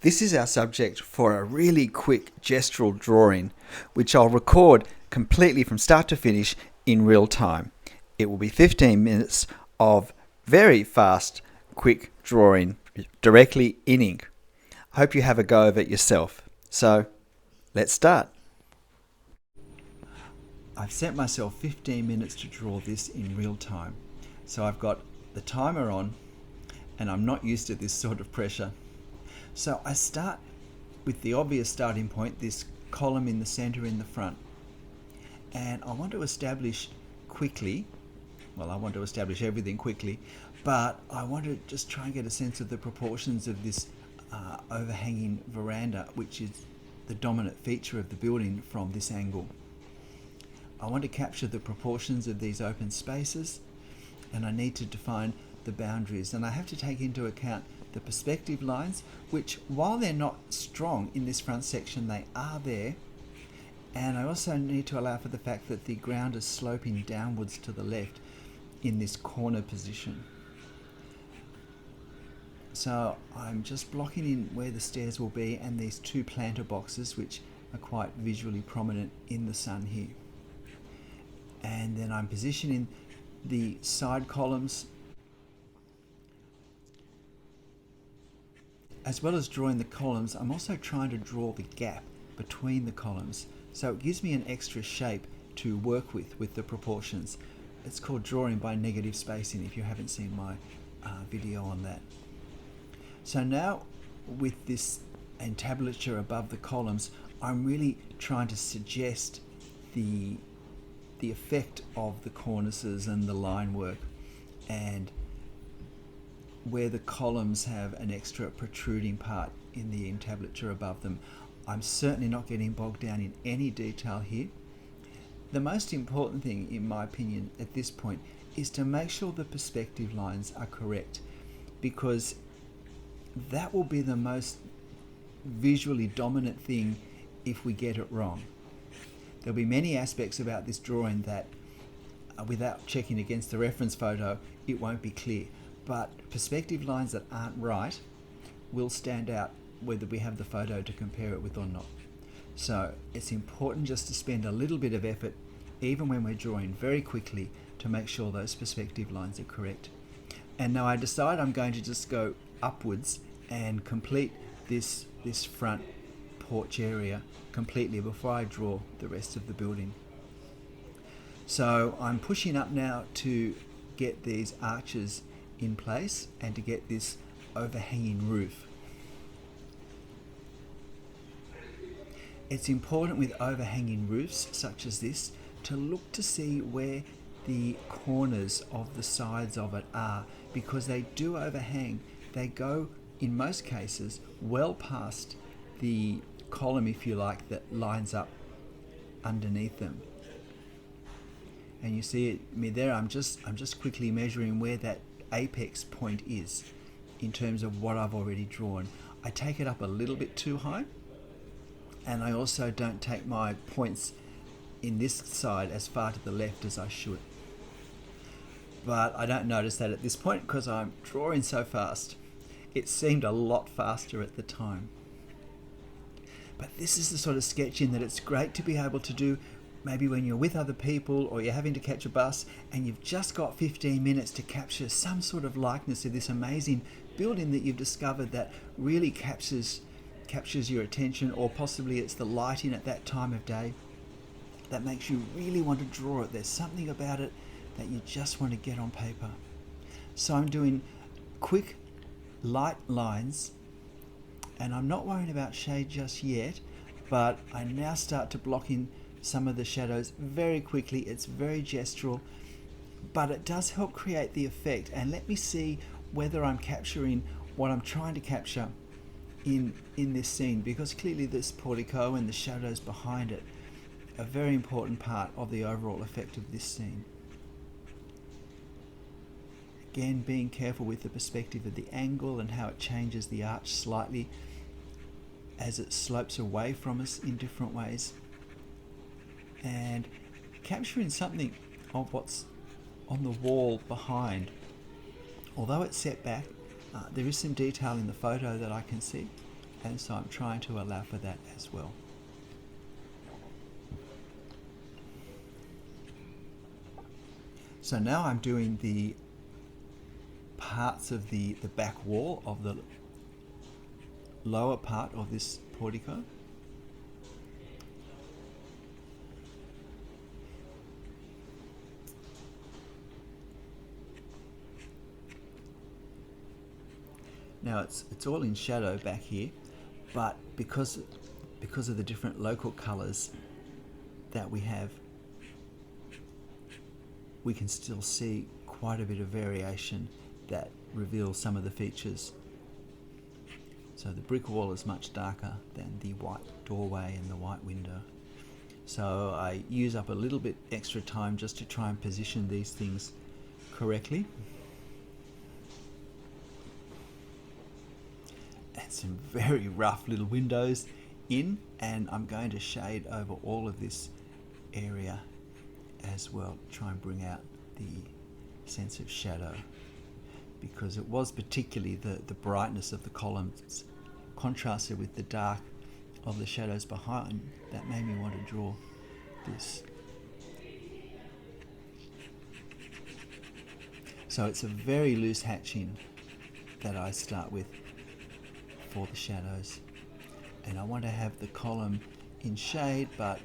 This is our subject for a really quick gestural drawing, which I'll record completely from start to finish in real time. It will be 15 minutes of very fast, quick drawing directly in ink. I hope you have a go of it yourself. So, let's start. I've set myself 15 minutes to draw this in real time. So I've got the timer on, and I'm not used to this sort of pressure. So I start with the obvious starting point, this column in the center in the front. And I want to establish quickly, well, I want to establish everything quickly, but I want to just try and get a sense of the proportions of this overhanging veranda, which is the dominant feature of the building from this angle. I want to capture the proportions of these open spaces, and I need to define the boundaries, and I have to take into account the perspective lines, which, while they're not strong in this front section, they are there. And I also need to allow for the fact that the ground is sloping downwards to the left in this corner position. So I'm just blocking in where the stairs will be, and these two planter boxes, which are quite visually prominent in the sun here. And then I'm positioning the side columns, as well as drawing the columns. I'm also trying to draw the gap between the columns, so it gives me an extra shape to work with the proportions. It's called drawing by negative spacing, if you haven't seen my video on that. So now, with this entablature above the columns, I'm really trying to suggest the effect of the cornices and the line work, and where the columns have an extra protruding part in the entablature above them. I'm certainly not getting bogged down in any detail here. The most important thing, in my opinion, at this point is to make sure the perspective lines are correct, because that will be the most visually dominant thing if we get it wrong. There'll be many aspects about this drawing that, without checking against the reference photo, it won't be clear. But perspective lines that aren't right will stand out whether we have the photo to compare it with or not. So it's important just to spend a little bit of effort, even when we're drawing very quickly, to make sure those perspective lines are correct. And now I decide I'm going to just go upwards and complete this front porch area completely before I draw the rest of the building. So I'm pushing up now to get these arches in place and to get this overhanging roof. It's important with overhanging roofs such as this to look to see where the corners of the sides of it are, because they do overhang. They go, in most cases, well past the column, if you like, that lines up underneath them. And you see me there, I'm just quickly measuring where that apex point is in terms of what I've already drawn. I take it up a little bit too high, and I also don't take my points in this side as far to the left as I should. But I don't notice that at this point because I'm drawing so fast. It seemed a lot faster at the time. But this is the sort of sketching that it's great to be able to do maybe when you're with other people, or you're having to catch a bus and you've just got 15 minutes to capture some sort of likeness of this amazing building that you've discovered that really captures your attention, or possibly it's the lighting at that time of day that makes you really want to draw it. There's something about it that you just want to get on paper. So I'm doing quick, light lines, and I'm not worrying about shade just yet, but I now start to block in some of the shadows very quickly. It's very gestural, but it does help create the effect. And let me see whether I'm capturing what I'm trying to capture in this scene, because clearly this portico and the shadows behind it are a very important part of the overall effect of this scene. Again, being careful with the perspective of the angle and how it changes the arch slightly as it slopes away from us in different ways, and capturing something of what's on the wall behind. Although it's set back, there is some detail in the photo that I can see, and so I'm trying to allow for that as well. So now I'm doing the parts of the back wall of the lower part of this portico. Now it's all in shadow back here, but because of the different local colours that we have, we can still see quite a bit of variation that reveals some of the features. So the brick wall is much darker than the white doorway and the white window. So I use up a little bit extra time just to try and position these things correctly. And some very rough little windows in, and I'm going to shade over all of this area as well, try and bring out the sense of shadow, because it was particularly the brightness of the columns contrasted with the dark of the shadows behind that made me want to draw this. So it's a very loose hatching that I start with for the shadows, and I want to have the column in shade but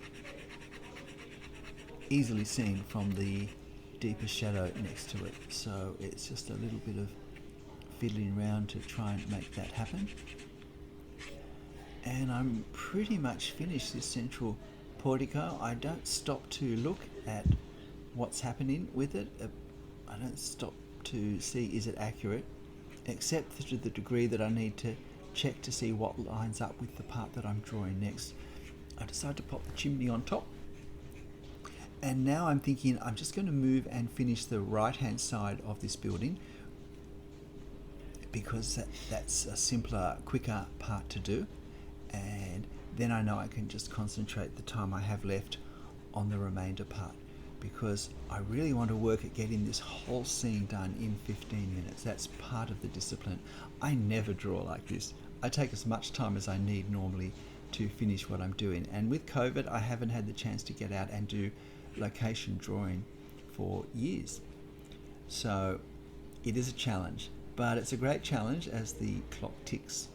easily seen from the deeper shadow next to it. So it's just a little bit of fiddling around to try and make that happen. And I'm pretty much finished this central portico. I don't stop to look at what's happening with it. I don't stop to see is it accurate, except to the degree that I need to check to see what lines up with the part that I'm drawing next. I decide to pop the chimney on top. And now I'm thinking I'm just going to move and finish the right hand side of this building, because that's a simpler, quicker part to do, and then I know I can just concentrate the time I have left on the remainder part, because I really want to work at getting this whole scene done in 15 minutes. That's part of the discipline. I never draw like this. I take as much time as I need normally to finish what I'm doing, and with COVID I haven't had the chance to get out and do location drawing for years. So it is a challenge, but it's a great challenge as the clock ticks.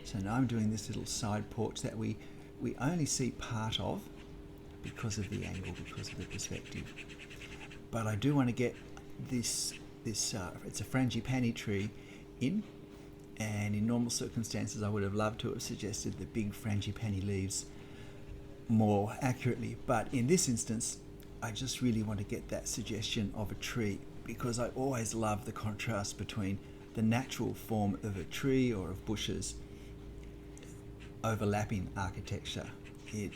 So now I'm doing this little side porch that we only see part of because of the angle, because of the perspective. But I do want to get this it's a frangipani tree in, and in normal circumstances I would have loved to have suggested the big frangipani leaves more accurately, but in this instance I just really want to get that suggestion of a tree, because I always love the contrast between the natural form of a tree or of bushes overlapping architecture. It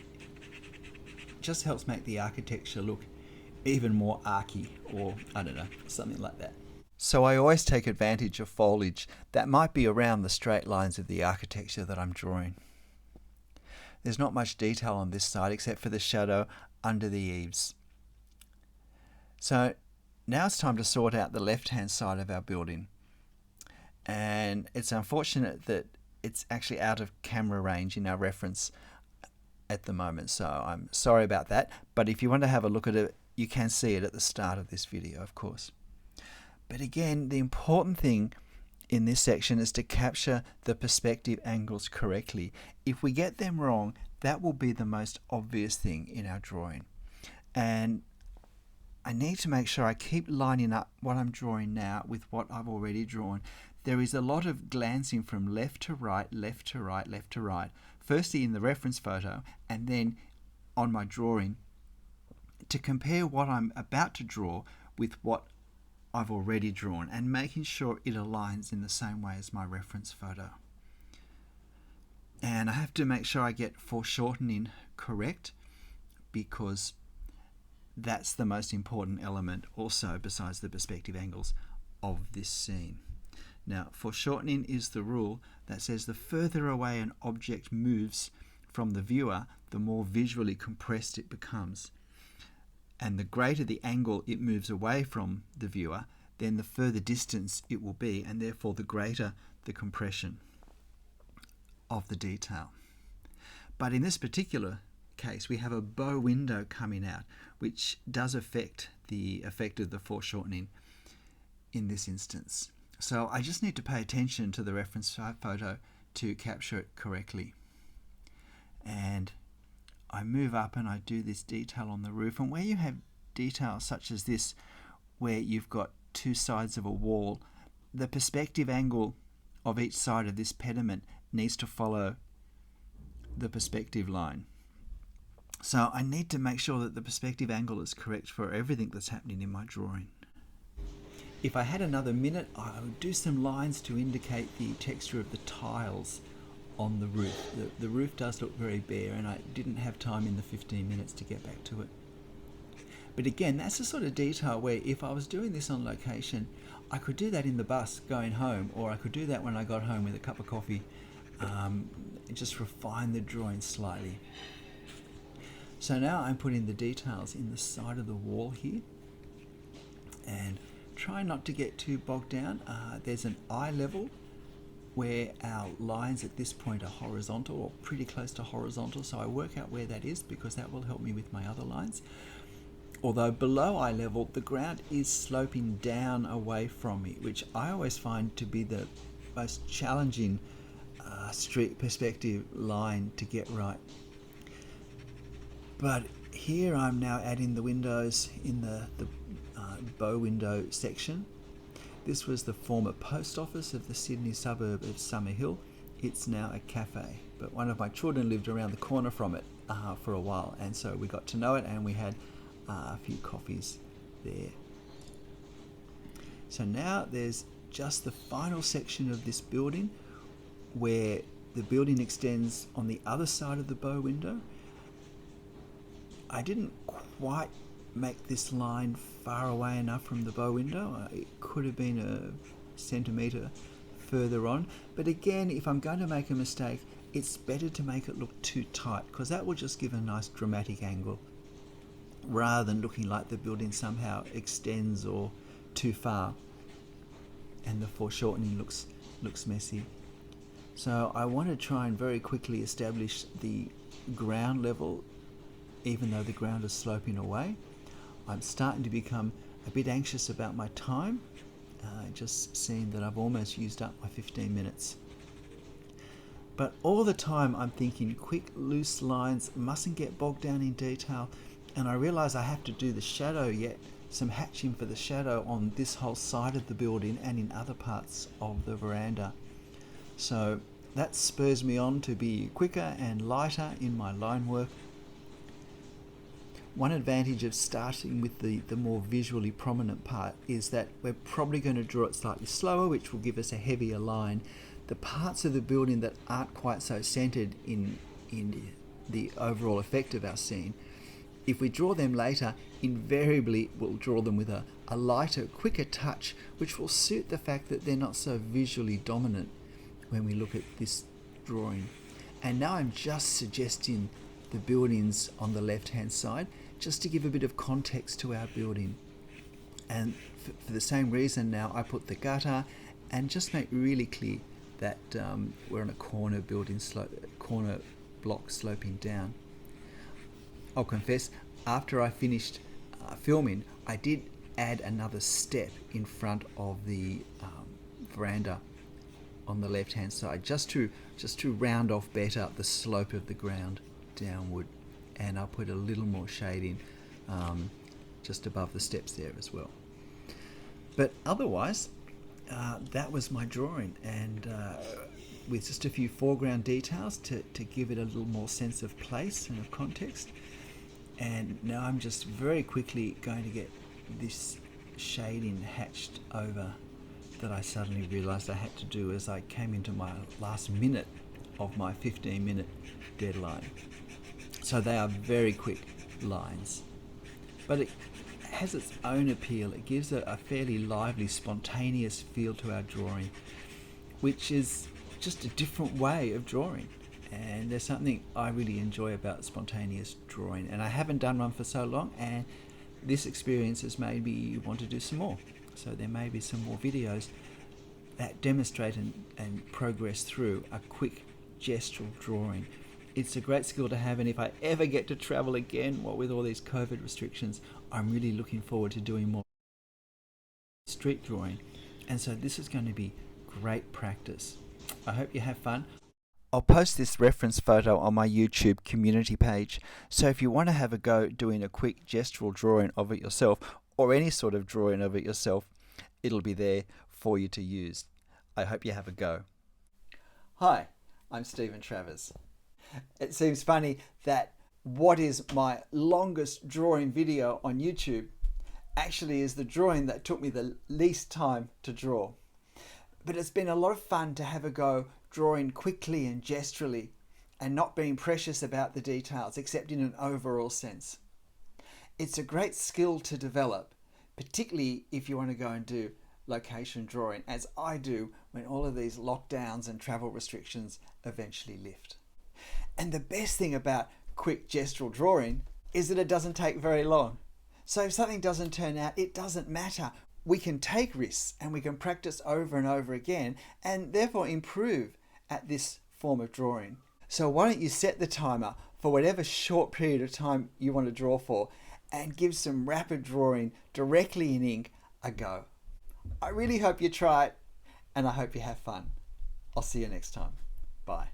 just helps make the architecture look even more archy, or I don't know, something like that. So I always take advantage of foliage that might be around the straight lines of the architecture that I'm drawing. There's not much detail on this side except for the shadow under the eaves. So now it's time to sort out the left-hand side of our building. And it's unfortunate that it's actually out of camera range in our reference at the moment, so I'm sorry about that. But if you want to have a look at it, you can see it at the start of this video, of course. But again, the important thing in this section is to capture the perspective angles correctly. If we get them wrong, that will be the most obvious thing in our drawing. And I need to make sure I keep lining up what I'm drawing now with what I've already drawn. There is a lot of glancing from left to right, left to right, left to right. Firstly in the reference photo, and then on my drawing, to compare what I'm about to draw with what I've already drawn, and making sure it aligns in the same way as my reference photo. And I have to make sure I get foreshortening correct, because that's the most important element also, besides the perspective angles, of this scene. Now, foreshortening is the rule that says the further away an object moves from the viewer, the more visually compressed it becomes. And the greater the angle it moves away from the viewer, then the further distance it will be, and therefore the greater the compression. of the detail. But in this particular case, we have a bow window coming out, which does affect the effect of the foreshortening in this instance. So I just need to pay attention to the reference photo to capture it correctly. And I move up and I do this detail on the roof. And where you have details such as this, where you've got two sides of a wall, the perspective angle of each side of this pediment needs to follow the perspective line. So I need to make sure that the perspective angle is correct for everything that's happening in my drawing. If I had another minute, I would do some lines to indicate the texture of the tiles on the roof. The roof does look very bare, and I didn't have time in the 15 minutes to get back to it. But again, that's the sort of detail where if I was doing this on location, I could do that in the bus going home, or I could do that when I got home with a cup of coffee, and just refine the drawing slightly. So now I'm putting the details in the side of the wall here, and try not to get too bogged down. There's an eye level where our lines at this point are horizontal, or pretty close to horizontal, so I work out where that is because that will help me with my other lines. Although below eye level, the ground is sloping down away from me, which I always find to be the most challenging street perspective line to get right. But here I'm now adding the windows in the bow window section. This was the former post office of the Sydney suburb of Summerhill. It's now a cafe, but one of my children lived around the corner from it for a while, and so we got to know it and we had a few coffees there. So now there's just the final section of this building where the building extends on the other side of the bow window. I didn't quite make this line far away enough from the bow window. It could have been a centimetre further on, but again, if I'm going to make a mistake, it's better to make it look too tight, because that will just give a nice dramatic angle rather than looking like the building somehow extends or too far and the foreshortening looks messy. So I want to try and very quickly establish the ground level, even though the ground is sloping away. I'm starting to become a bit anxious about my time, just seeing that I've almost used up my 15 minutes. But all the time I'm thinking quick, loose lines, mustn't get bogged down in detail, and I realise I have to do the shadow yet, some hatching for the shadow on this whole side of the building and in other parts of the veranda. So that spurs me on to be quicker and lighter in my line work. One advantage of starting with the more visually prominent part is that we're probably going to draw it slightly slower, which will give us a heavier line. The parts of the building that aren't quite so centered in the overall effect of our scene, if we draw them later, invariably we'll draw them with a lighter, quicker touch, which will suit the fact that they're not so visually dominant when we look at this drawing. And now I'm just suggesting the buildings on the left-hand side, just to give a bit of context to our building. And for the same reason now, I put the gutter and just make really clear that we're on a corner building, corner block sloping down. I'll confess, after I finished filming, I did add another step in front of the veranda on the left-hand side, just to round off better the slope of the ground downward, and I'll put a little more shading just above the steps there as well. But otherwise, that was my drawing, and with just a few foreground details to give it a little more sense of place and of context. And now I'm just very quickly going to get this shading hatched over that I suddenly realised I had to do as I came into my last minute of my 15-minute deadline. So they are very quick lines, but it has its own appeal. It gives a fairly lively, spontaneous feel to our drawing, which is just a different way of drawing. And there's something I really enjoy about spontaneous drawing, and I haven't done one for so long, and this experience has made me want to do some more. So there may be some more videos that demonstrate and progress through a quick gestural drawing. It's a great skill to have, and if I ever get to travel again, what with all these COVID restrictions, I'm really looking forward to doing more street drawing. And so this is going to be great practice. I hope you have fun. I'll post this reference photo on my YouTube community page, so if you want to have a go doing a quick gestural drawing of it yourself, or any sort of drawing of it yourself, it'll be there for you to use. I hope you have a go. Hi, I'm Stephen Travers. It seems funny that what is my longest drawing video on YouTube actually is the drawing that took me the least time to draw. But it's been a lot of fun to have a go drawing quickly and gesturally and not being precious about the details except in an overall sense. It's a great skill to develop, particularly if you want to go and do location drawing, as I do when all of these lockdowns and travel restrictions eventually lift. And the best thing about quick gestural drawing is that it doesn't take very long. So if something doesn't turn out, it doesn't matter. We can take risks and we can practice over and over again and therefore improve at this form of drawing. So why don't you set the timer for whatever short period of time you want to draw for and give some rapid drawing directly in ink a go. I really hope you try it and I hope you have fun. I'll see you next time. Bye.